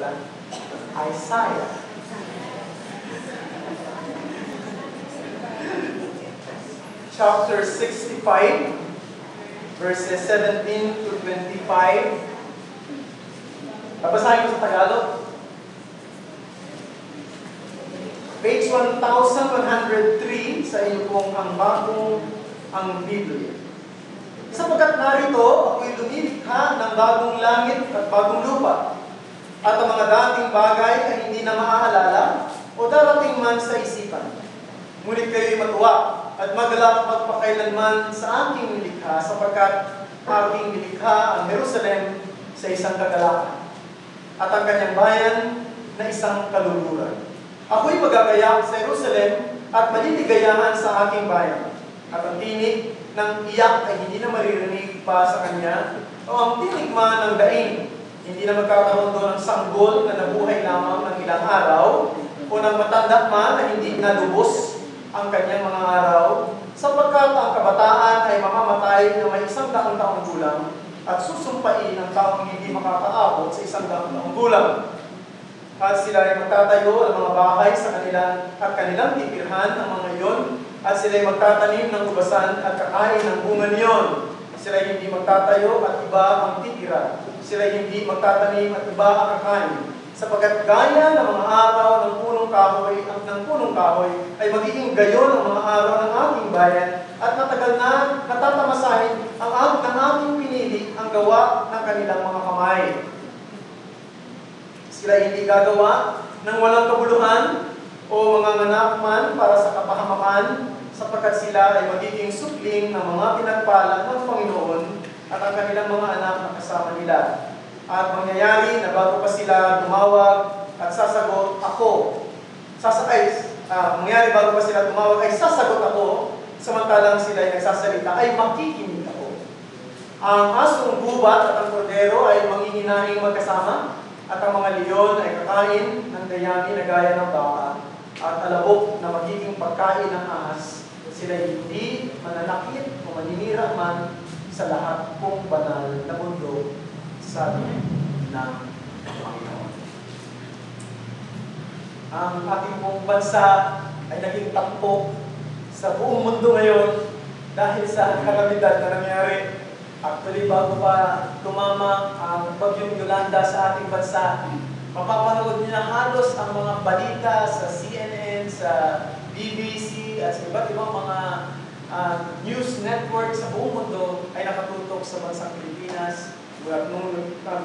pala? Isaiah. Chapter 65, verses 17 to 25. Babasahin ko sa Tagalog. Page 1103 sa inyo pong ang Biblia. Sapagkat narito, ako'y lumilikha ng bagong langit at bagong lupa, at ang mga dating bagay ay hindi na maaalala o darating man sa isipan. Ngunit kayo'y matuwa at magalak magpakailanman sa aking nilikha, sapagkat aking nilikha ang Jerusalem sa isang kagalakan, at ang kanyang bayan na isang kaluluran. Ako'y magagayak sa Jerusalem at maliligayahan sa aking bayan, at ang tinig ng iyak ay hindi na maririnig pa sa kanya, o ang tinig man ng daing, hindi na magkakaroon doon ng sanggol na nabuhay lamang ng ilang araw, o ng matanda man na hindi nalubos ang kanyang mga araw, sapagkat ang kabataan ay mamamatay na may 100 taong gulang, at susumpain ang taong hindi makakaabot sa 100 taong gulang. At sila ay magtatayo ng mga bahay sa kanilang titirhan ng mga iyon, at sila ay magtatanim ng ubasan at kakain ng bunga niyon. Sila ay hindi magtatayo at iba ang titira. Sila ay hindi magtatanim at iba ang kakain. Sapagkat gaya ng mga araw ng punong kahoy ay magiging gayon ang mga araw ng aking bayan, at matagal na natatamasahin ang ng aking pinili ang gawa ng kanilang mga kamay. Sila hindi gagawa ng walang kabuluhan o mga nganak man para sa kapahamakan, sapagkat sila ay magiging supling ng mga pinagpala ng Panginoon at ang kanilang mga anak na kasama nila. At mangyayari na bago pa sila tumawag at sasagot ako, mangyayari bago pa sila tumawag ay sasagot ako, samantalang sila ay nagsasalita ay makikinig ako. Ang asong gubat at ang kordero ay manginginahing magkasama, at ang mga leon ay kakain ng dayami na gaya ng baka, at alabok na magiging pagkain ng ahas. Sila hindi mananakit o maninira man sa lahat kong banal na mundo, sabi ng Panginoon. Ang ating pong bansa ay naging tampok sa buong mundo ngayon dahil sa kalamidad na nangyari. Actually, bago pa tumama ang bagyong Yolanda sa ating bansa, mapapanood niyo na halos ang mga balita sa CNN, sa BBC, at sa iba't ibang mga news network sa buong mundo ay nakatutok sa bansang Pilipinas. At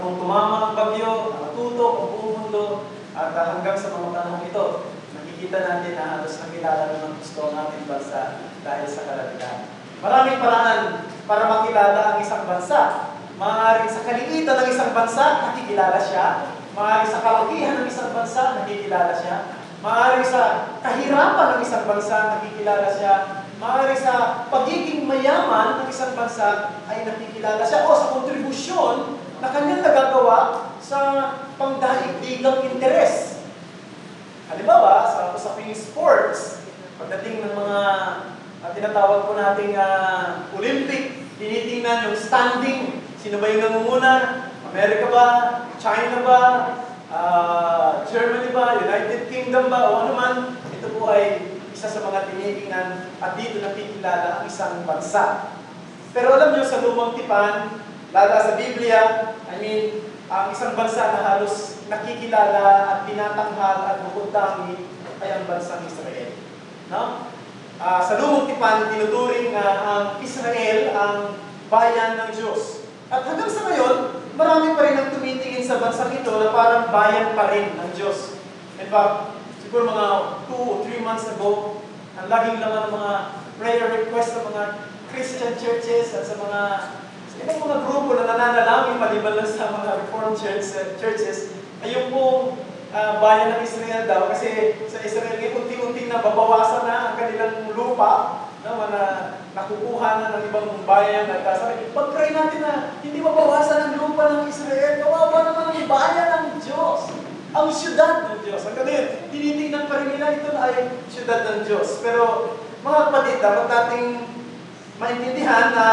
nung tumama ang bagyo, nakatutok ang buong mundo, at hanggang sa mga panahon ito, nakikita natin na halos nakilala ng gusto ang ating bansa dahil sa kalamidad. Maraming paraan para makilala ang isang bansa. Maaaring sa kaliitan ng isang bansa, nakikilala siya. Maaaring sa kalakihan ng isang bansa, nakikilala siya. Maaaring sa kahirapan ng isang bansa, nakikilala siya. Maaaring sa pagiging mayaman ng isang bansa ay nakikilala siya, o sa kontribusyon na kanyang nagagawa sa pangdaigdigang interes. Halimbawa, sa usaping sports, pagdating ng mga tinatawag po nating Olympic, tinitingnan yung standing. Sino ba yung nangunguna? Amerika ba? China ba? Germany ba? United Kingdom ba? O ano man, ito po ay isa sa mga tinitingnan, at dito nakikilala ang isang bansa. Pero alam nyo, sa lumang tipan, lalo sa Biblia, ang isang bansa na halos nakikilala at tinatanghal at bukod-tangi ay ang bansang Israel. No? Sa lumang tipan, tinuturing ang Israel ang bayan ng Diyos. At hanggang sa ngayon, marami pa rin ang tumitingin sa bansang ito na parang bayan pa rin ng Diyos. In fact, siguro mga 2 o 3 months ago, ang laging laman ng mga prayer request ng mga Christian churches at sa ibang mga grupo na nananalangin maliban lang sa mga Reformed churches, ay yung pong bayan ng Israel daw, kasi sa Israel ngayon unti-unting nababawasan na ang kanilang lupa, na nakukuha na ng ibang bayan. Sabi, pag-pray natin na hindi mabawasan ang lupa ng Israel, kawawa naman ang bayan ng Diyos, ang siyudad ng Diyos. Ang ganun, tinitingnan pa rin nila ito ay siyudad ng Diyos. Pero mga kapatid, dapat nating maintindihan na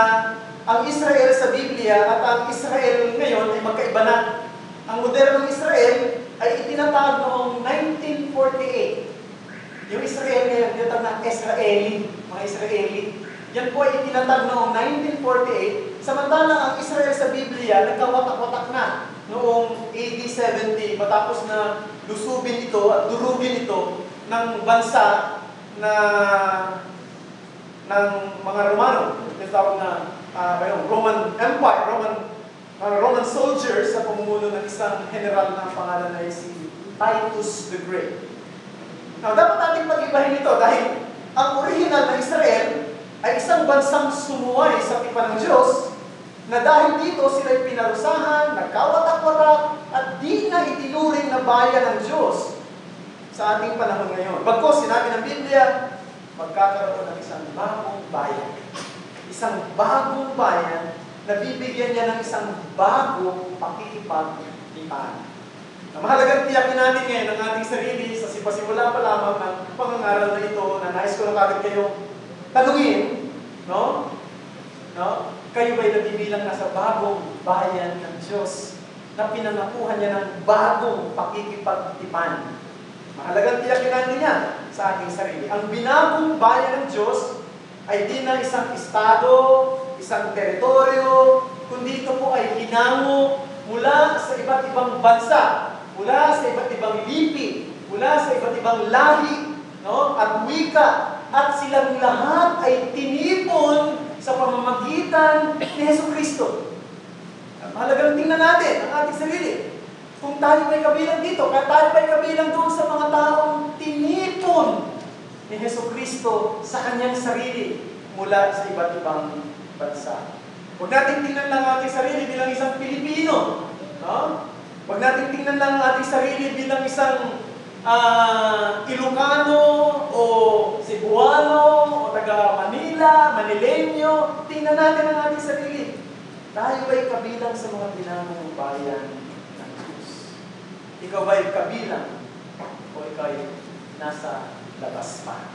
ang Israel sa Biblia at ang Israel ngayon ay magkaiba na. Ang modernong Israel ay itinatag noong 1948. Yung Israel ngayon, tinatag na Israeli, mga Israeli. Yan po ay itinatag noong 1948. Samantalang ang Israel sa Biblia, nagkawatak-watak na noong AD 70 matapos na lusubin ito at durugin ito ng bansa na ng mga Romano. Yung tawag na Roman Empire, Roman soldiers sa pamumuno ng isang general na pangalan ay si Titus the Great. Now, dapat natin pag-ibahin ito dahil ang original na Israel ay isang bansang sumuway sa tipan ng Diyos na dahil dito sila'y pinarusahan, nagkawatak-watak, at di na itinuring na bayan ng Diyos sa ating panahon ngayon. Bagkus, sinabi ng Biblia, magkakaroon ng isang bagong bayan. Isang bagong bayan na bibigyan niya ng isang bagong pakikipagtipan. Na mahalagang tiyakin natin ngayon ang ating sarili sa sipasimula pa lamang ng pangangaral na ito na nais ko lang agad kayong tanungin, no? Kayo ba'y nabibilang na sa bagong bayan ng Diyos na pinangakuhan niya ng bagong pakikipagtipan? Mahalagang tiyakin natin yan sa ating sarili. Ang binagong bayan ng Diyos ay di na isang estado, isang teritoryo, kundi ito po ay hinango mula sa iba't ibang bansa, mula sa iba't ibang lipi, mula sa iba't ibang lahi, no? At wika, at silang lahat ay tinipon sa pamamagitan ni Jesucristo. Mahalagang tingnan natin ang ating sarili. Kung tayo may kabilang dito, kaya tayo may kabilang doon sa mga taong tinipon ni Jesucristo sa kanyang sarili mula sa iba't ibang bansa. Huwag natin tingnan lang ang ating sarili bilang isang Pilipino. No? Huwag natin tingnan lang ang ating sarili bilang isang Ilocano o Cebuano o taga Manila, Manileño. Tingnan natin ang ating sarili. Tayo ay kabilang sa mga binagong bayan ng Diyos. Ikaw ay kabilang o ikaw ay nasa labas pa.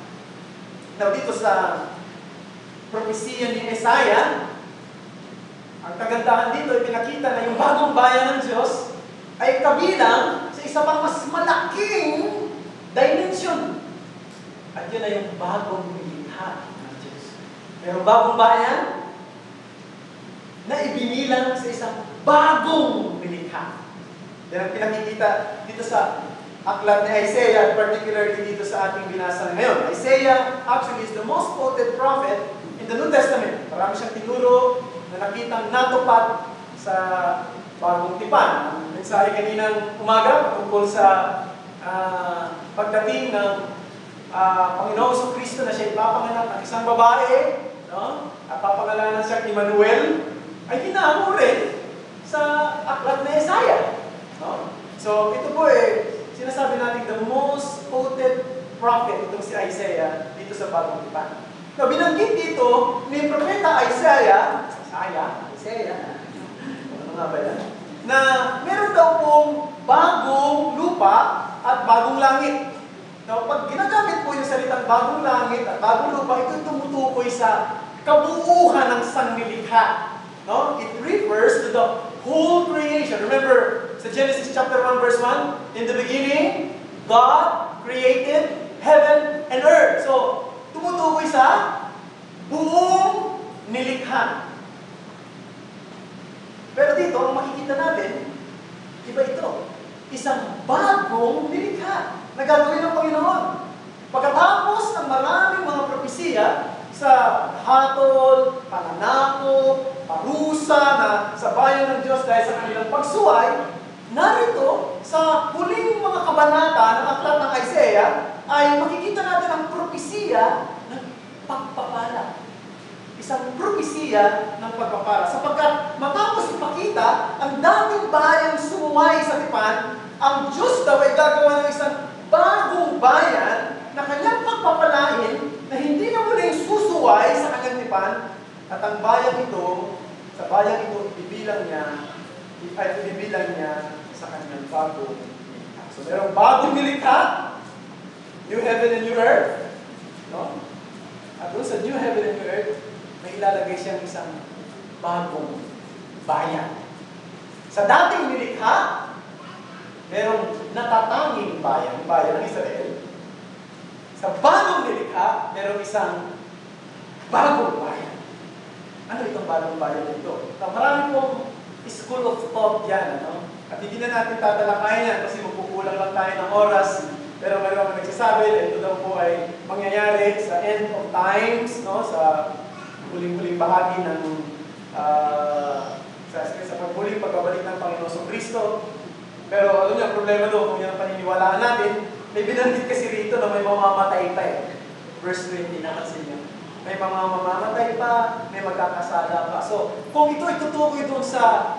Now, dito sa propesiya ni Isaiah, ang kagandahan dito ay pinakita na yung bagong bayan ng Diyos ay kabilang sa isa pang mas malaking dimension. At yun ay yung bagong nilikha ng Diyos. Pero bagong bayan na ibinilang sa isang bagong nilikha. Yan ang pinakikita dito sa aklat ni Isaiah, particularly dito sa ating binasa ngayon. Isaiah actually is the most quoted prophet in the New Testament. Marami siyang tinuro na nakitang natupad sa bagong tipan. Ang mensahe kaninang umaga tungkol sa pagdating ng Panginoong Kristo na siya ipapanganak ng isang babae, no? At papangalanan siyang Emmanuel, ay hinamo rin sa aklat ni Isaiah. No? So, ito po sinasabi natin the most quoted prophet itong si Isaiah dito sa bagong tipan. Now, binanggit dito ni Propeta Isaiah, ano nga ba yan? Na meron daw pong bagong lupa at bagong langit. Now, pag ginagamit po yung salitang bagong langit at bagong lupa, ito tumutukoy sa kabuuan ng sanglilikha. No? It refers to the whole creation. Remember, sa Genesis chapter 1 verse 1, in the beginning, God created heaven and earth. So, tumutukoy sa buong nilikha. Pero dito, ang makikita natin, iba ito. Isang bagong nilikha na gagawin ng Panginoon. Pagkatapos ng maraming mga propesiya sa hatol, pananakop, parusa na sa bayan ng Diyos dahil sa kanilang pagsuway, narito sa huling mga kabanata ng aklat ng Isaiah ay makikita natin ang propesiya ng pagpapala. Isang propesiya ng pagpapala. Sapagkat matapos ipakita ang dating bayang sumuway sa tipan, ang Diyos daw ay gagawa ng isang bagong bayan na kanyang pagpapalain na hindi na muling susuway sa kanyang tipan at ang bayang ito, sa bayang ito, ibibilang niya sa kanyang bagong nilikha. So, merong bagong nilikha, new heaven and new earth. No? At doon sa new heaven and new earth, may ilalagay siyang isang bagong bayan. Sa dating nilikha, merong natatanging bayan, bayan ng Israel. Sa bagong nilikha, merong isang bagong bayan. Ano itong bagong bayan nito? Marami pong school of thought yan, ano? At hindi na natin tatalakayin yan kasi magkukulang lang tayo ng oras. Pero mayroong nagsasabi na ito daw po ay mangyayari sa end of times, no? Sa huling-huling bahagi ng sa pagmuling pagbabalik ng Panginoon Kristo. Pero ano yung problema doon kung yan ang paniniwalaan natin, may binanggit kasi rito na may mamamatay pa eh. Verse 20, nakansin niyo. May mga mamamatay pa, may magkakasala pa. So, kung ito ay tutukoy doon sa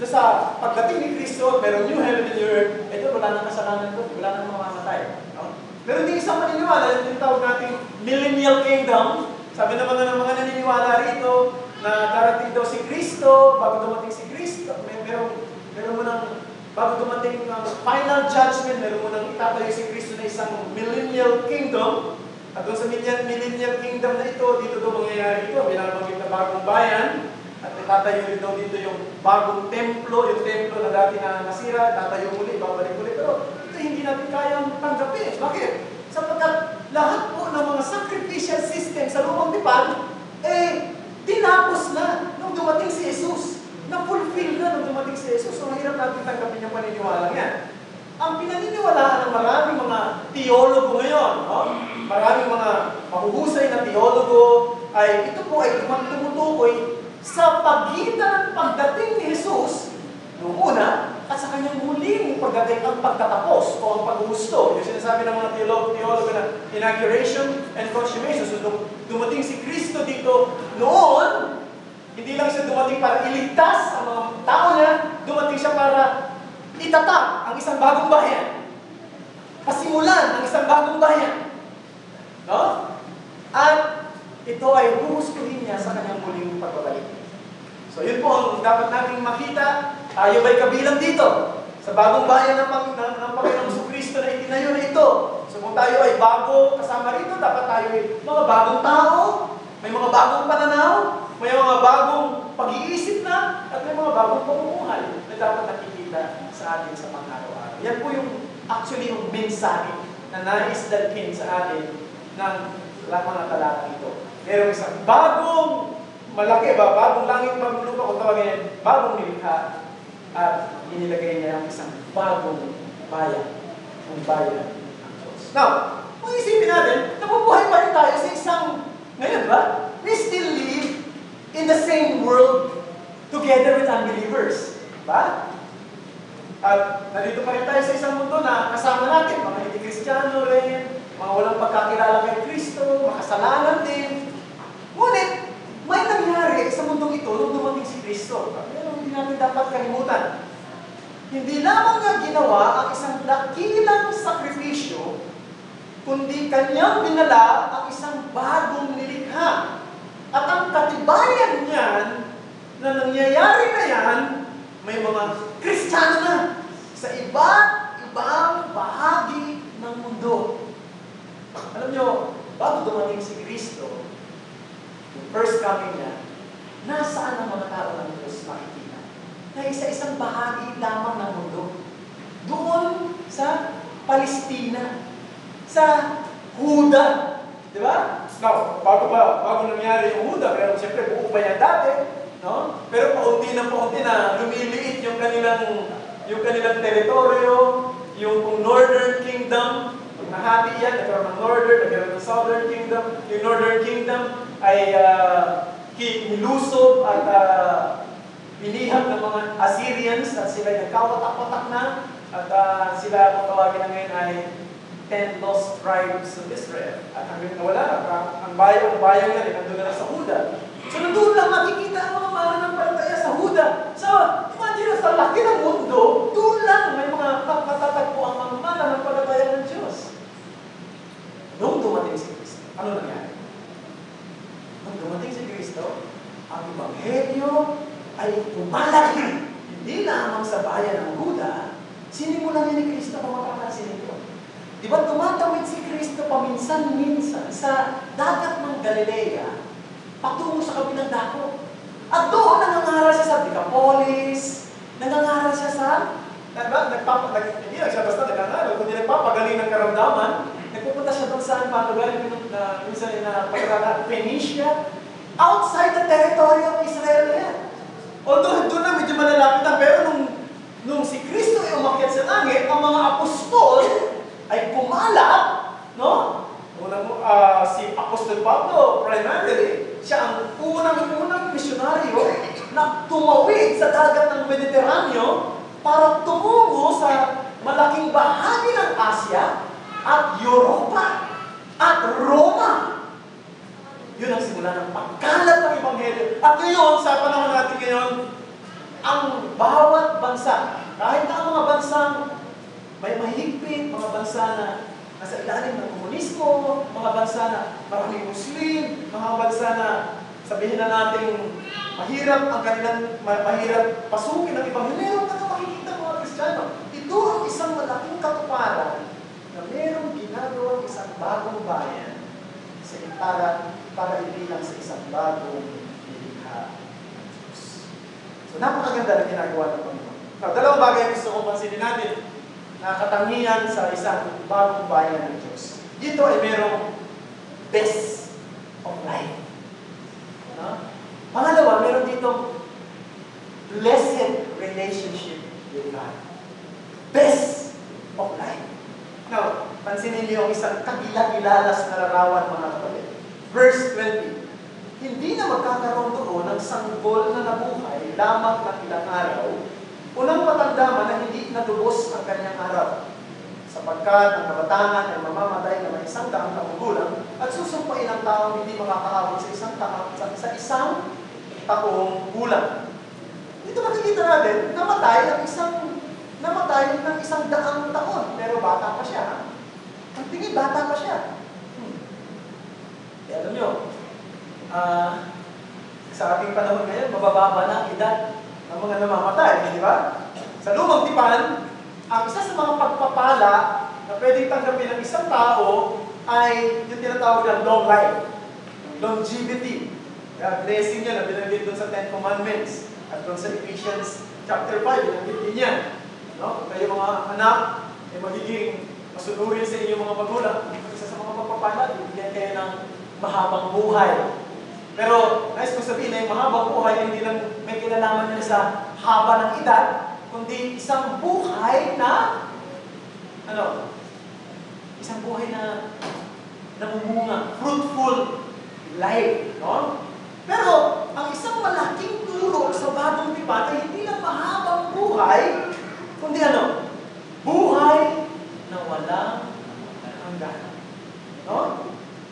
sa pagdating ni Kristo, pero new heaven and new earth, ito wala nang kasalanan doon, wala nang mamamatay. No? Pero hindi isang maniniwala, yung tinatawag natin millennial kingdom. Sabi naman ng mga naniniwala rito na darating daw si Kristo, bago dumating si Kristo, meron mo nang bago dumating ang final judgment, meron mo nang itatayo si Kristo na isang millennial kingdom. At doon sa millennial kingdom na ito, dito daw mangyayari ito, binabanggit na bagong bayan. At itatayo rin daw dito yung bagong templo, yung templo na dati na nasira, tatayo muli, babalik muli. Pero ito hindi natin kayang tanggapin. Bakit? Sapagkat lahat po ng mga sacrificial system sa lumang tipan, tinapos na nung dumating si Jesus. Na-fulfill na nung dumating si Jesus. So, mahirap natin tanggapin yung paniniwala yan. Ang pinaniniwalaan ng maraming mga teologo ngayon, no? Maraming mga mahuhusay na teologo, ay ito po ay tumutukoy sa pagitan ng pagdating ni Jesus noong una at sa kanyang muling pagdating ang pagtatapos o ang paghusto. Yung sinasabi ng mga teologo na inauguration and consummation. So, dumating si Kristo dito noon, hindi lang siya dumating para iligtas ang mga tao niya, dumating siya para itatak ang isang bagong bayan. Pasimulan ang isang bagong bayan. No? At ito ay huhustuhin niya sa kanyang muling pagbabalik. So, yun po ang dapat nating makita. Tayo ba'y kabilang dito? Sa bagong bayan ng Panginoong Kristo na itinayo na ito. So, kung tayo ay bago kasama rito, dapat tayo ay mga bagong tao, may mga bagong pananaw, may mga bagong pag-iisip na, at may mga bagong pamumuhay na dapat nakikita sa atin sa pang-araw-araw. Yan po yung actually yung mensahe na nais dalhin sa atin ng mga talata ito. Merong isang bagong malaki ba? Bagong langit, bagong lupa, kung tawagin yan, bagong nilikha, at inilagay niya ang isang bagong bayan, ang bayan ng Diyos. Now, kung isipin natin, nabubuhay pa rin tayo sa isang, ngayon ba? We still live in the same world together with unbelievers. Ba? At nandito pa rin tayo sa isang mundo na kasama natin, mga hindi Kristiyano rin, mga walang pagkakilala kay Kristo, makasalanan din. Ngunit, may nangyari sa mundong ito nung dumating si Kristo. Pero hindi natin dapat kalimutan. Hindi lamang niya ginawa ang isang dakilang sakripisyo, kundi kanyang dinala ang isang bagong nilikha. At ang katibayan niyan, na nangyayari na yan, may mga Kristiyano na sa iba't ibang bahagi ng mundo. Alam nyo, bago dumating si Kristo, yung first coming niya, nasaan ang mga tao ng Diyos makikita? Na isa-isang bahagi lamang ng mundo. Doon sa Palestina, sa Huda. Di ba? Now, bago nangyari yung Huda, pero siyempre buo pa yan dati, no? Pero paunti na lumiliit yung kanilang teritoryo, yung Northern Kingdom, nahati yan, nagkaroon ng Northern, nagkaroon ng Southern Kingdom. Yung Northern Kingdom ay nilusob at binihag ng mga Assyrians at sila nagkawatak-watak na at sila kung tawagin na ngayon ay 10 lost tribes of Israel. At hanggang nawala, ang bayan nga, nandun na sa Huda. So, nandun lang makikita ang mga mananampalataya sa Huda. So, imagine sa laki ng mundo, doon lang may mga matatagpo ang mga mananampalataya ng Diyos. Noong dumating si Kristo, ano nangyari? Nung dumating si Kristo, ang Ebanghelyo ay pumalaki. Hindi lamang sa bayan ng Huda, sinimulan ni Kristo kung makapansin ito. Di ba tumatawid si Kristo paminsan-minsan sa dagat ng Galilea patungo sa kabilang dako. At doon nangangaral siya sa Decapolis, nangangaral siya sa Hindi lang siya basta nag-aaral, kundi nagpapagaling ng karamdaman, nagpupunta siya doon saan pa lugar minsan na pagkakala, Phoenicia, outside the territory of Israel yan. Although doon na medyo malalapitan, pero nung si Kristo ay umakyat sa langit, ang mga apostol ay pumalap, no? Si Apostol Pablo, primarily, siya ang unang misyonaryo na tumawid sa dagat ng Mediteraneo para tumungo sa malaking bahagi ng Asia at Europa at Roma. Yun ang simula ng pagkalat ng Ebanghelyo. At ngayon, sa panahon natin ngayon, ang bawat bansa, kahit na ang mga bansang may mahigpit, mga bansa na nasa ilalim ng komunismo, mga bansa na maraming Muslim, mga bansa na sabihin na natin mahirap ang kanilang, mahirap pasukin ang Ebanghelyo, meron ka na makikita mga Kristiyano. Ito ang isang malaking katuparan na merong ginagawang isang bagong bayan para ibilang sa isang bagong nilikha. So, napakaganda na ginagawa ng Panginoon. Now, dalawang bagay ang gusto kong pansinin natin na katangian sa isang bagong bayan ng Diyos. Dito ay merong best of life. No? Pangalawa, meron dito blessed relationship with God. Best of life. Now, pansinin niyo yung isang kagila-gilalas na larawan, mga kapatid. Verse 20. Hindi na magkakaroon doon ng sanggol na nabuhay lamang ng ilang araw, unang matanda na hindi natubos ang kanyang araw, sapagkat ang kabatangan ay mamamatay na may 100 taong gulang at susumpain ang taong hindi makakaabot sa isang taong gulang. Dito makikita natin, namatay ng 100 taon, pero bata pa siya. Ang tingin, bata pa siya. Alam nyo, sa ating panahon ngayon, mabababa na ang edad ng mga namamatay, di ba? Sa lumang tipan, ang isa sa mga pagpapala na pwedeng tanggapin ng isang tao ay yung tinatawag na long life, longevity. Kaya blessing niya na binanggit doon sa 10 Commandments at doon sa Ephesians chapter 5, binanggit din niya. No? Kayo mga anak, ay magiging masunurin sa inyong mga magulang. Isa sa mga pagpapala, bibigyan kayo ng mahabang buhay. Pero, nais ko sabihin na yung mahabang buhay, hindi lang may kinalaman niya sa haba ng edad, kundi isang buhay na, isang buhay na namumunga, fruitful life, no? Pero, ang isang malaking turo sa bagong tipan ay hindi lang mahabang buhay, kundi buhay na walang hanggan. No?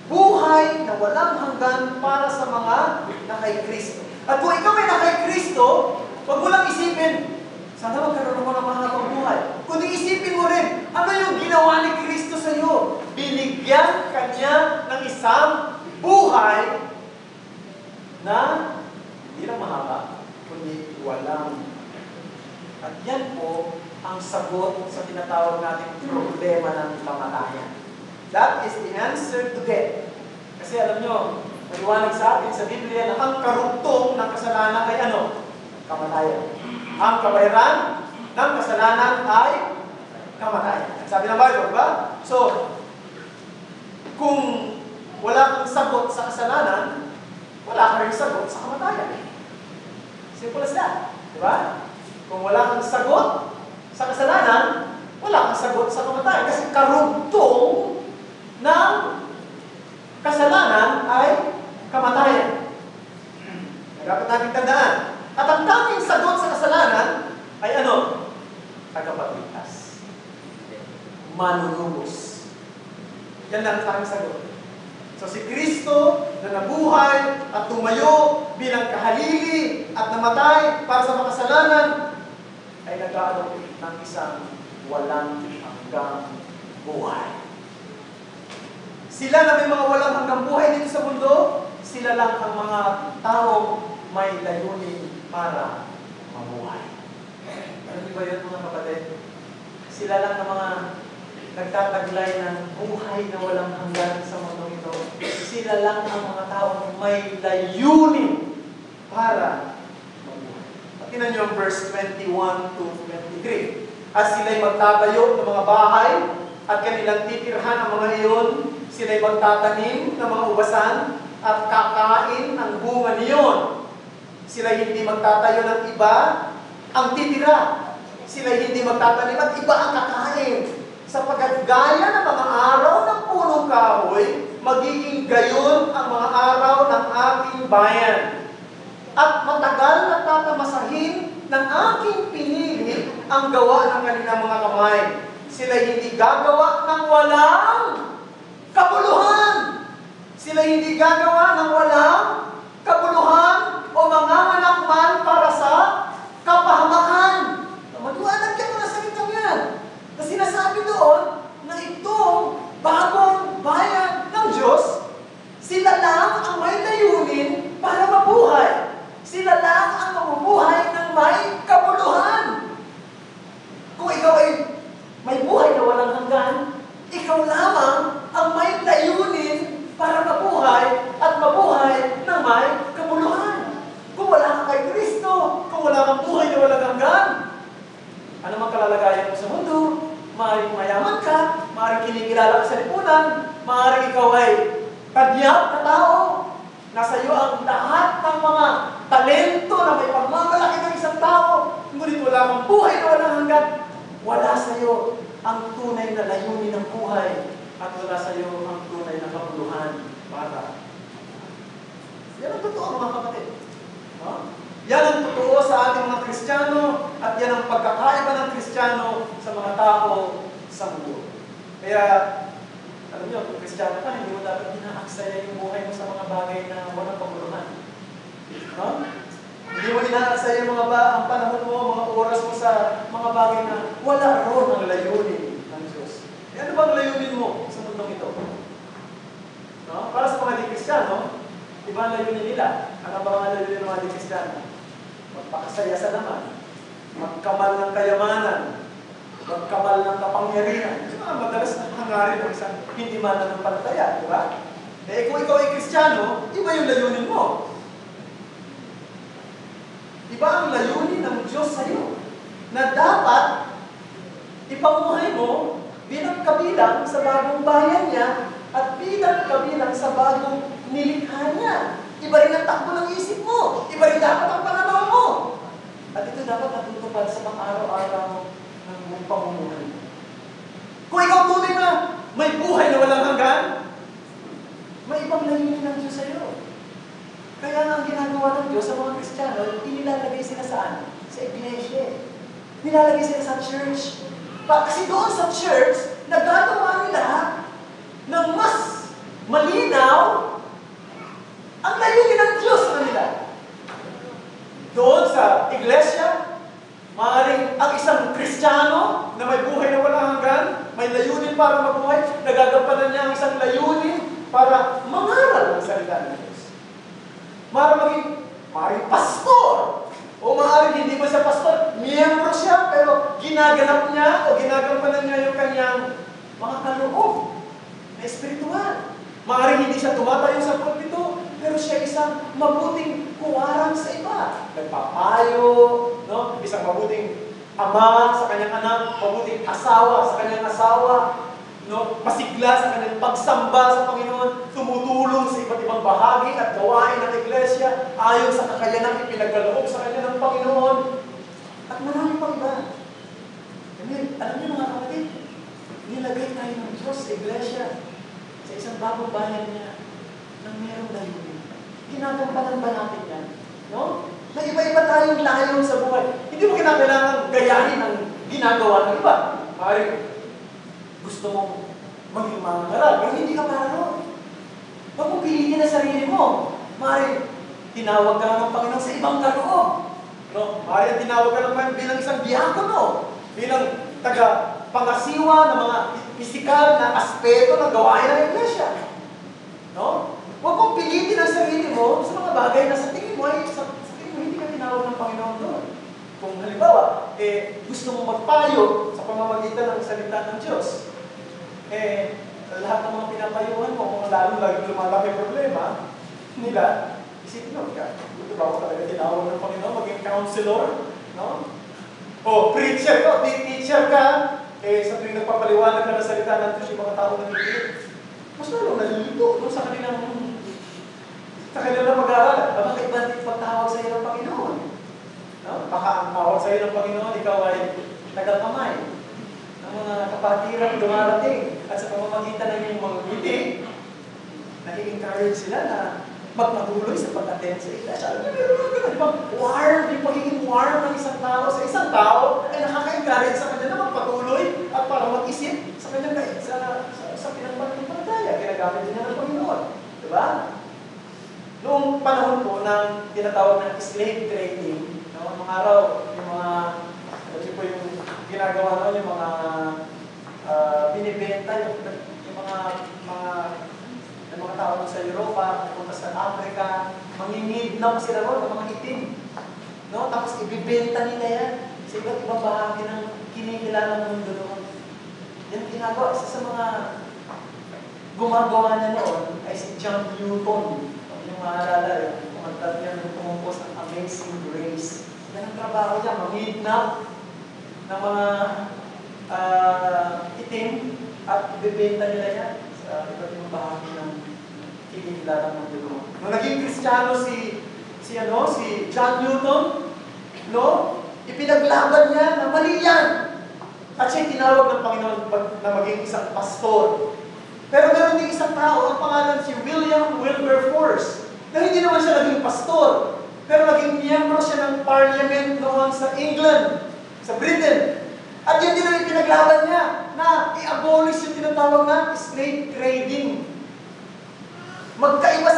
Buhay na walang hanggan para sa mga nakay Kristo. At kung ikaw ay nakay Kristo, huwag mo lang isipin, sana magkaroon mo ng mahabang buhay. Kundi isipin mo rin, ano yung ginawa ni Kristo sa iyo? Binigyan ka niya ng isang buhay na hindi lang mahaba, kundi walang. At yan po ang sagot sa tinatawag nating problema ng kamatayan. That is the answer to death. Kasi alam nyo, maliwanag sa atin sa Biblia na ang karugtong ng kasalanan ay kamatayan. Ang kabayaran ng kasalanan ay kamatayan. Sabi ng Bible, ba? So, kung wala kang sagot sa kasalanan, wala ka rin sagot sa kamatayan. Simple as that. Diba? Kung wala kang sagot sa kasalanan, wala kang sagot sa kamatayan. Kasi karugtong ng kasalanan ay kamatayan. Dapat natin tandaan. At ang tanging sagot sa kasalanan ay tagapagligtas. Manunubos. Yan lang ang tanging sagot. So si Kristo na nabuhay at tumayo bilang kahalili at namatay para sa makasalanan ay nag-aalok ng isang walang hanggang buhay. Sila na may mga walang hanggang buhay dito sa mundo, sila lang ang mga taong may layunin para mabuhay. Ano ba yun mga kapatid? Sila lang ang mga nagtataglay ng buhay na walang hanggan sa mundo ito. Sila lang ang mga taong may layunin para mabuhay. At tingnan niyo ang verse 21 to 23. at sila'y magtatayo ng mga bahay at kanilang titirhan ang mga iyon. Sila'y magtatanim ng mga ubasan at kakain ang bunga niyon. Sila'y hindi magtatayo ng iba ang titira. Sila'y hindi magtatanim at iba ang kakain. Sapagkat gaya ng mga araw ng punong kahoy, magiging gayon ang mga araw ng aking bayan. At matagal na tatamasahin ng aking pinili ang gawa ng kanilang mga kamay. Sila hindi gagawa ng walang kabuluhan. Sila hindi gagawa ng walang kabuluhan o manganganak man para sa kapahamakan. Maliwanag ka mga salitang yan. Na sinasabi doon na itong bagong bayan ng Diyos, sila lang ang may layunin para mabuhay. Sila lang ang mabubuhay ng may kabuluhan. Kung ikaw ay may buhay na walang hanggan, ikaw lamang ang may layunin para mabuhay at mabuhay ng may kabuluhan. Kung wala ka kay Kristo, kung wala kang buhay na walang hanggan, ano mang kalalagayan mo sa mundo, maaaring mayaman ka, maaaring kinikilala ka sa lipunan, maaaring ikaw ay tadyak na tao, nasa iyo ang lahat ng mga talento na may pagmamalaki ng isang tao, ngunit wala kang buhay na walang hanggan, wala sa iyo ang tunay na layunin ng buhay at wala sa iyo ang tunay na kabuluhan para. Yan ang totoo mga kapatid. No? Yan ang totoo sa ating mga Kristiyano at yan ang pagkakaiba ng Kristiyano sa mga tao sa mundo. Kaya, alam niyo, kung Kristiyano ka, hindi mo dapat inaaksaya yung buhay mo sa mga bagay na walang kabuluhan. No? Hindi mo inaaksaya yung ang panahon mo, mga oras mo sa mga bagay na wala ron ang layunin ng Diyos. E ano bang layunin mo sa mundong ito? No? Para sa mga di-Kristiyano, iba ang layunin nila. Ano ba ang layunin ng mga di-Kristiyano? Magpakasaya sa laman, magkamal ng kayamanan, magkamal ng kapangyarihan. Ito mga madalas na hangarin ng isang hindi mananampalataya, di ba? Eh kung ikaw ay Kristiyano, iba yung layunin mo. Iba ang layunin ng Diyos sa iyo na dapat ipamuhay mo bilang kabilang sa bagong bayan niya at bilang kabilang sa bagong nilikha niya. Iba rin ang takbo ng isip mo. Iba rin dapat ang pananaw mo. At ito dapat natutupad sa pang-araw-araw ng buong pamumuhay. Kung ikaw tunay na may buhay na walang hanggan, may ibang layunin ng Diyos sa iyo. Kaya nga ang ginagawa ng Diyos sa mga Kristiyano, inilalagay sila saan? Sa iglesia. Nilalagay sila sa church. Kasi doon sa church, nagagawa nila ng mas malinaw ang layunin ng Diyos sa kanila. Doon sa iglesia, maaaring ang isang Kristiyano na may buhay na walang hanggan, may layunin para mabuhay, nagagampanan niya ang isang layunin para mangaral ng salita ng Diyos. Maaaring pastor, o maaaring hindi ba siya pastor, miyembro siya, pero ginaganap niya o ginagampanan niya yung kanyang mga kaloob na espiritual. Maaaring hindi siya tumatayo sa pulpito, pero siya isang mabuting kuwarang sa iba. Nagpapayo, no? Isang mabuting ama sa kanyang anak, mabuting asawa sa kanyang asawa, no? Masigla sa kanyang pagsamba sa Panginoon, tumutulong sa iba't ibang bahagi at gawain ng iglesia ayon sa kakayanang ipinagkaloob sa kanya ng Panginoon. At marami pang iba. Alam niyo mga kapatid, nilagay tayo ng Diyos sa iglesia, sa isang bagong bayan niya, nang mayroong layunin. Ginagampanan ba natin yan? No? Na iba-iba tayong layo sa buhay. Hindi mo kinakailangan gayahin ang ginagawa ng iba. Maaaring gusto mong maging mangaral, pero hindi ka para noon. Huwag mong pilitin ang sarili mo. Maaaring tinawag ka ng Panginoon sa ibang kaloob. No? Maaaring tinawag ka ng Panginoon bilang isang diakono, bilang taga-pangasiwa ng mga pisikal na aspeto ng gawain ng iglesia. No? Huwag mong pilitin ang sarili mo sa mga bagay na sa tingin mo ay sa tingin mo hindi ka tinawag ng Panginoon doon. Kung halimbawa, gusto mong magpayo sa pamamagitan ng salita ng Diyos, lahat ng mga pinapayuhan mo, kung lalo-lalo lumalaki problema nila, isipin mo, ito ba ako talaga tinawag ng Panginoon, maging counselor? No? O, preacher ka, o teacher ka, sa tuwing nagpapaliwanag ka ng salita ng Diyos, yung mga tao nakikinig, mas lalo nalilito doon sa kanilang mag-aaral. Bakit ba hindi pagtawag sa iyo ng Panginoon? No? Baka ang tawag sa iyo ng Panginoon, ikaw ay nagakamay ng mga kapatiran dumarating. At sa pamamagitan ng iyong mga ngiti, nai-encourage sila na magpatuloy sa pag-attend sa iglesia. Alam niyo, meron mga warm, yung pagiging warm ng isang tao sa isang tao ay nakaka-encourage sa kanya na magpatuloy at para mag-isip sa kanyang sa pinagpapalataya. Ginagamit din niya ng Panginoon. Diba? Noong panahon po ng tinatawag ng slave trading, no, mga araw, yung mga, ano po yung ginagawa noon, yung mga binibenta, yung mga tao sa Europa, punta sa Africa, mangingidnap sila ron ng mga itim. No? Tapos ibibenta nila yan sa iba't ibang bahagi ng kinikilalang mundo noon. Yan ginagawa. Isa sa mga gumagawa niya noon ay si John Newton. Yung maalala, kumantat niya nung tumumpos ng Amazing Grace. Yan ang trabaho niya, mangidnap ng mga itim at ibibenta nila yan sa iba't ibang bahagi ng kinikilalang mundo noon. Nung naging Kristiyano si John Newton, no? Ipinaglaban niya na mali yan. At siya tinawag ng Panginoon na maging isang pastor. Pero meron din isang tao, ang pangalan si William Wilberforce, na hindi naman siya naging pastor, pero naging miyembro siya ng parliament noon sa England, sa Britain. At yun din ang ipinaglaban niya, na i-abolish yung tinatawag na slave trading. Magkaiba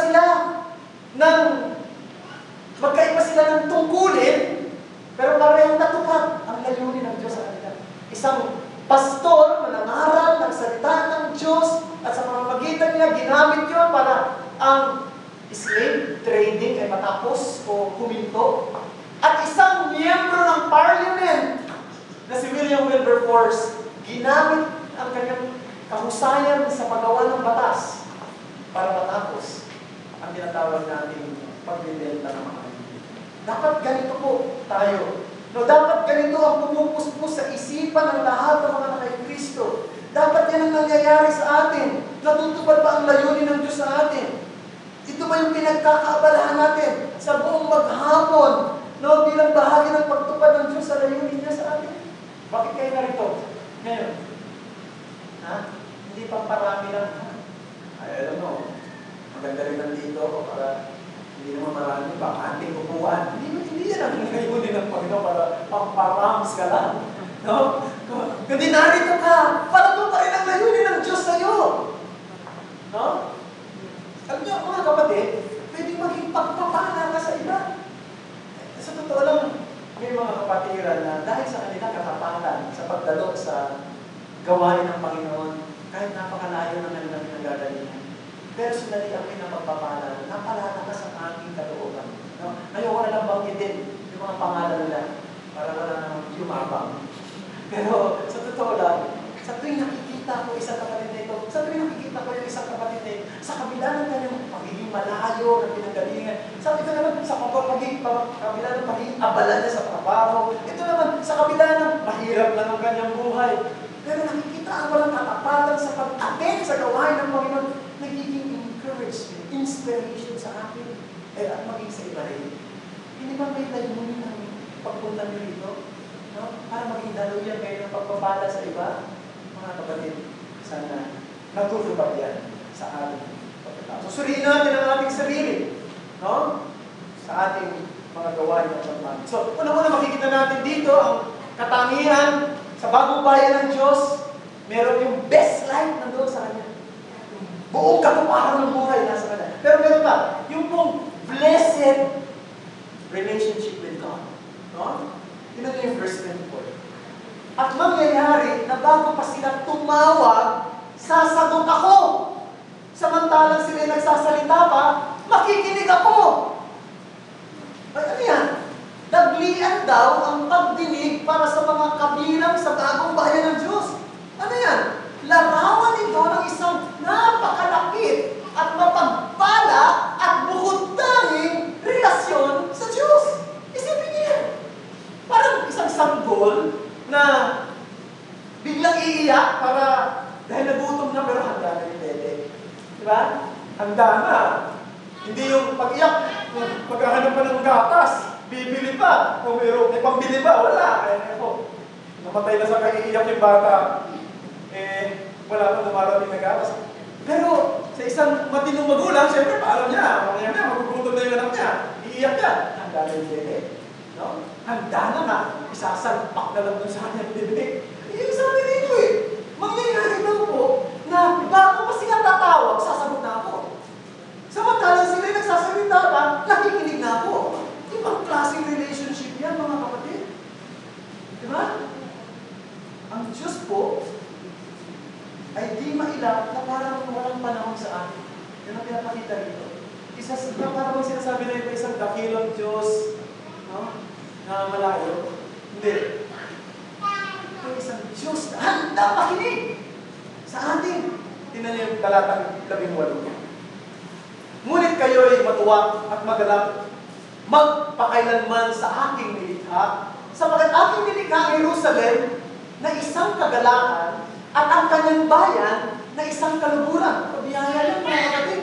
sila ng tungkulin, pero parehong natupad ang layunin ng Diyos sa kanila. Isang pastor na nangaral ng salita ng Diyos at sa pamamagitan niya, ginamit yun para ang slave trading ay matapos o huminto. At isang miyembro ng parliament na si William Wilberforce, ginamit ang kanyang kahusayan sa paggawa ng batas para matapos ang tinatawag natin pagbibenta ng mga kaibigan. Dapat ganito po tayo. No, dapat ganito ang pumupuspos sa isipan ng lahat ng mga naka-Kristo. Dapat yan ang nangyayari sa atin. Natutupad ba ang layunin ng Diyos sa atin? Ito ba yung pinagkakaabalahan natin sa buong maghapon, no, bilang bahagi ng pagtupad ng Diyos sa layunin niya sa atin? Bakit kayo narito ngayon? Ha? Hindi pang parami lang. Ay, alam mo, maganda rin nandito para hindi naman marami, baka ating kukuhaan. Hindi yan ang layunin ng Panginoon para pang-params ka lang. No? Kundi narito ka, para doon pa rin ang layunin ng Diyos sa'yo. No? Alam niyo, mga kapatid, pwedeng maging pagpapala ka sa iba. Sa totoo lang, may mga kapatiran na dahil sa kanila katapangan sa pagdalo sa gawain ng Panginoon, kahit napakalayo ng kanilang pinagagalingan. Pero sandali ang pinapagpapala, napalala ka sa aking kalooban. No? Ayoko na lang banggitin yung mga pangalan nila para wala namang yumabang. Pero sa totoo lang, sa tuwing nakikita ko isang kapatid na ito, sa tuwing nakikita ko yung isang kapatid na ito, sa kabila ng kanyang pagiging malayo ng pinanggalingan, sa ito naman sa kabila ng pagiging abala niya sa trabaho, ito naman sa kabila ng mahirap lang ang kanyang buhay. Pero nakikita ang walang katapatan sa pag-attend sa gawain ng Panginoon, nagiging encouragement, inspiration sa akin, at maging sa iba rin. Hindi ba may layunin ng pagpunta niyo dito? No? Para maging daluyan kayo ng pagpapala sa iba, mga kapatid, sana natutupad yan sa ating pagkatao. So, suriin natin ang ating sarili, no? Sa ating mga gawain ng pagpapala. So, unang-una makikita natin dito ang katangian sa bagong bayan ng Diyos, meron yung best life nandoon sa Kanya. Buong katuparan ng buhay nasa Kanya. Pero meron pa, yung pong blessed relationship with God. No? Yun na yung verse 24. At mangyayari na bago pa sila tumawag, sasagot ako. Samantalang sila nagsasalita pa, makikinig ako. Ay, ano yan? Daglian daw ang pagdinig para sa mga kabilang sa bagong bayan ng Diyos. Ano yan? Larawan ito ng isang napakalapit at mapagpala at bukod-tanging relasyon sa Diyos. Isipin niyo yan. Parang isang sanggol iiyak para dahil nagutom na pero handa na yung dede. Di ba? Handa na. Hindi yung pag-iyak, maghahanap pa ng gatas, bibili pa, o may pambili ba? Wala. Namatay na sa kaiiyak yung bata. Wala pa dumarating na gatas. Pero sa isang matinong magulang, siyempre, paalam niya. Mamaya na, magugutom na yung anak niya. Iiyak niya. Handa na yung dede. No? Handa na nga. Isasalpak na lang doon sa kanyang bibig. Yung sabi dito mangyayari daw po na bago pa sila tatawag, sasagot na ako. Samantalang sila nagsasalita pa, nakikinig na ako. Ibang klaseng relationship yan, mga kapatid. Di ba? Ang Diyos po ay di mailap na parang walang panahon sa atin. Yan ang pinapakita rito. Parang sinasabi na ito isang dakilang Diyos, no? Na malayo. Hindi. Ito isang Diyos na handa makinig sa atin. Tingnan niyo yung talatang 18. Ngunit kayo'y matuwa at magalak, magpakailanman sa aking nilikha, sapagkat aking nilikha ang Jerusalem na isang kagalakan at ang kanyang bayan na isang kaluguran. Pabiyaya yan, mga kapatid.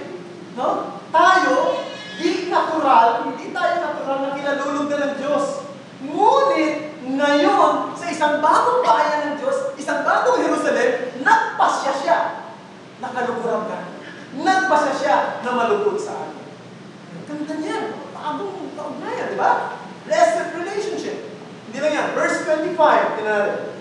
No? Tayo, hindi tayo natural na kinalulog na ng Diyos. Ngunit, ngayon, sa isang bagong bayan ng Diyos, isang bagong Jerusalem, nagpasya siya na kaluguran ka. Nagpasya siya na malugod sa atin. Ganda niyan. Paabong kaugnayan, di ba? Blessed relationship. Hindi lang yan. Verse 25, tinari.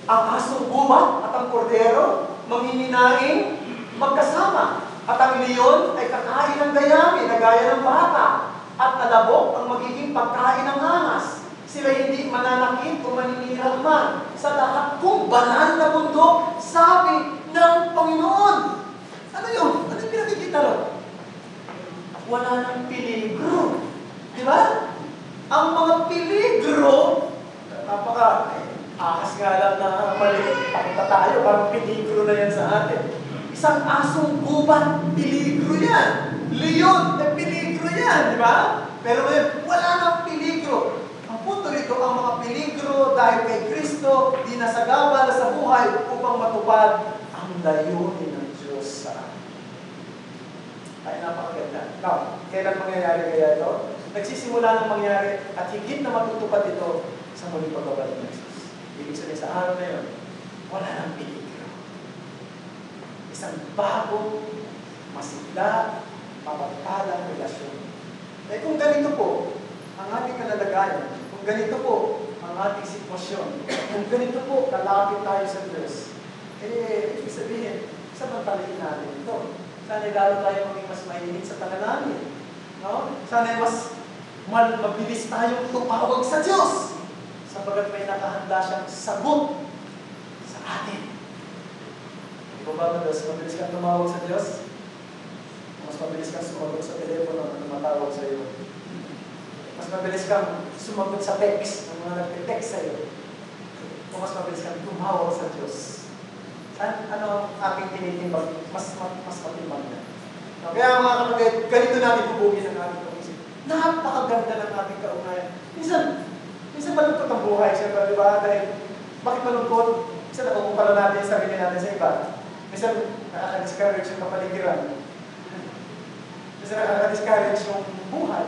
Ang asong gubat at ang kordero, manginginaing magkasama. At ang leon ay kakain ng dayami na gaya ng bata. At alabok ang magiging pagkain ng angas. Sila hindi mananakit o maninira man sa lahat kong banal na bundok, sabi ng Panginoon. Ano yun? Ano yung pinakikita ron? Wala nang peligro. Di ba? Ang mga peligro, ahas nga lang na maliit. Pakita tayo, parang peligro na yan sa atin. Isang asong gubat, peligro yan. Leon, peligro yan, di ba? Pero ngayon, wala nang peligro. Ang punto rito, ang mga peligro dahil kay Kristo, di nasagabal sa buhay upang matupad ang layunin ng Diyos sa atin. Ay, napakaganda. Now, kailan mangyayari kaya ito? Nagsisimula ng mangyari at higit na matutupad ito sa muling pagbabalik ng Jesus. Ibig sabihin sa araw na yun, wala nang peligro. Isang bagong, masigla, mapagpalang relasyon. Eh kung ganito po, ang ating kalalagayan, kung ganito po, ang ating sitwasyon, kung ganito po, kalapit tayo sa Diyos, ibig sabihin, samantalahin natin ito. Sana lalo tayo maging mas mainit sa panalangin. No? Sana mas mabilis tayong tumawag sa Diyos. Sapagat may nakahanda siyang sagot sa atin. Di ba ba, mas mabilis kang tumawag sa Diyos? Mas mabilis kang sumagot sa telepono na tumatawag sa iyo. Mas mabilis kang sumagot sa text ng mga nagte-text sa iyo. O mas mabilis kang tumawag sa Diyos. Ano ang ating tinitimbang? Mas matimbang na. Kaya mga kapatid, ganito natin bubugin ang ating pag-isip. Napakaganda ng ating kaugnayan. Minsan malungkot ang buhay, siyempre, di ba? Dahil, bakit malungkot? Minsan nakukumpara natin yung sarili natin sa iba. Minsan nakaka-discourage yung kapaligiran. Minsan nakaka-discourage yung buhay.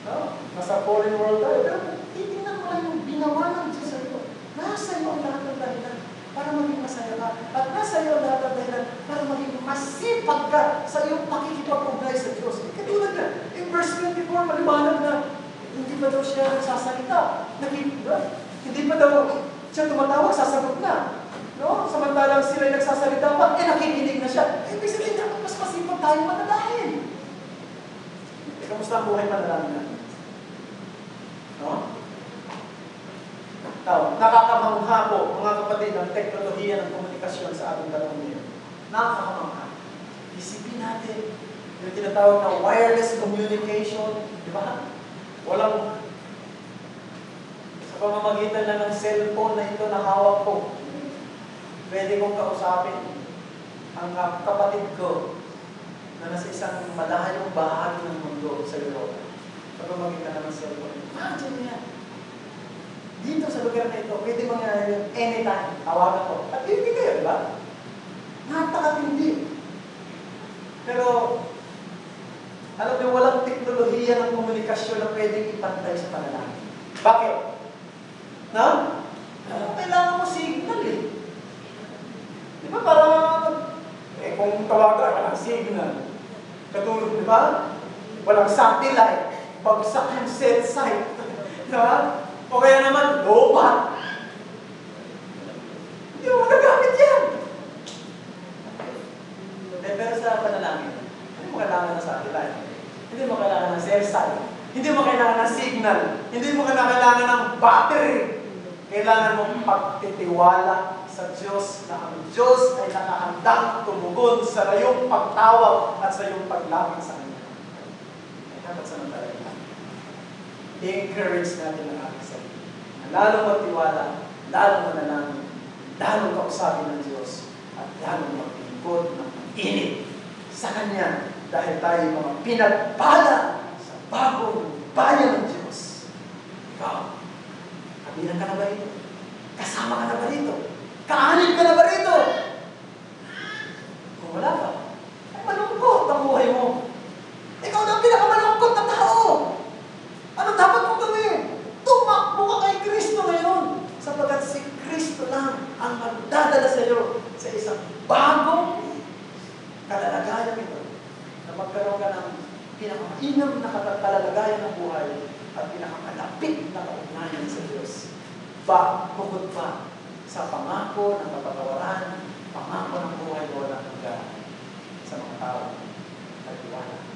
No? Nasa fallen world tayo. Pero titingnan mo lang yung binawa ng Diyos sa iyo. Nasa iyo ang lahat ng dahilan para maging masaya ka. At nasa iyo ang lahat ng dahilan para maging masipag ka sa iyong pakikipag-ugnay sa Diyos. Katulad na, in verse 24, maliwanag na hindi pa daw siya nagsasalita. Hindi pa daw siya tumatawag, sasagot na. No? Samantalang sila nagsasalita pa, nakikinig na siya. Ibig sabihin, dapat mas masipag tayo manalangin. Kamusta ang buhay manalangin natin? No? Now, nakakamangha po, mga kapatid, ang teknolohiya ng komunikasyon sa ating dalawang ngayon. Nakakamangha. Isipin natin, yung tinatawag na wireless communication, di ba? Walang, sa pamamagitan lang ng cellphone na ito na hawak ko, pwede kong kausapin ang kapatid ko na nasa isang malayong bahagi ng mundo sa Europa. Sa pamamagitan lang ng cellphone. Imagine yan. dito sa lugar na ito, pwede mangyari yun anytime. Tawagan ko. At hindi kayo, di ba? Napakatindi. Pero, alam niyo, walang teknolohiya ng komunikasyon na pwedeng ipantay sa panalangin. Bakit? Na? Kailangan mo signal eh. Di ba parang, kung tawagan, walang signal. Katulad, di ba? Walang satellite. Bagsak yung cell site. Di ba? O kaya naman, lobat. Hindi mo magagamit yan. Pero sa panalangin, hindi mo kailangan ng satellite. Hindi mo kailangan ng cell site. Hindi mo kailangan ng signal. Hindi mo kailangan ng battery. Kailangan mong pagtitiwala sa Diyos na ang Diyos ay nakahandang tumugon sa iyong pagtawag at sa iyong paglapit sa Kanya. Ay dapat samantalay natin. I-encourage natin ang ating sarili. Lalong magtiwala, lalong manalangin, lalong kausapin ng Diyos, at lalong maglingkod ng init sa Kanya dahil tayo mga pinagpala sa bagong bayan ng Diyos. Ikaw, kabilang ka na ba rito? Kasama ka na ba rito? Kaanib ka na ba rito? Kung wala ka, ay malungkot ang buhay mo. Ikaw na ang pinakamalungkot na tao. Ano dapat mong gawin? Tumakbo ka kay Kristo ngayon. Sapagkat si Kristo lang ang magdadala sa iyo sa isang bagong kalalagayan ito. Na magkaroon ka ng pinakamainam na kalalagayan ng buhay at pinakamalapit na kaugnayan sa Diyos. Bukod pa sa pangako ng kapatawaran, pangako ng buhay mo na hanggang sa mga tao at iwanan.